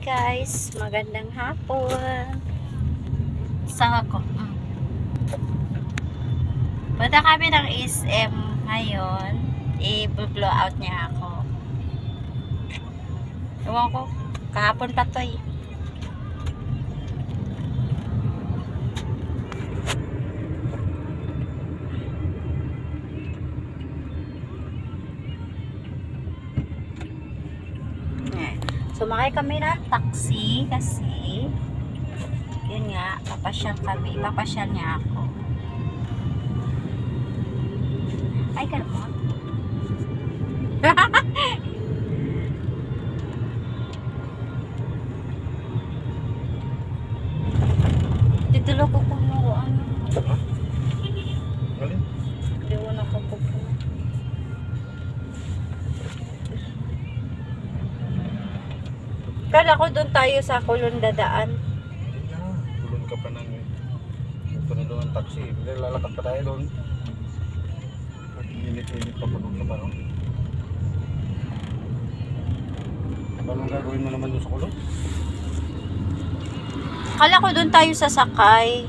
Guys, magandang hapon. Saan ako? Punta kami ng SM ngayon. I-blow out niya ako. Ewan ko, kahapon pa to eh. Sumakay kami ng taxi kasi yun nga, papasyal niya ako. Ay, gano'n. Titulo ko kung ano. Alin? Diwan ako po. Kala ko doon tayo sa Kulon dadaan. Tulun ka pa ng ito na doon ang taxi. Hindi lalakad pa tayo doon. At init-init pa pagod ka pa ron. Anong gagawin mo naman doon sa kulon? Kala ko doon tayo sasakay.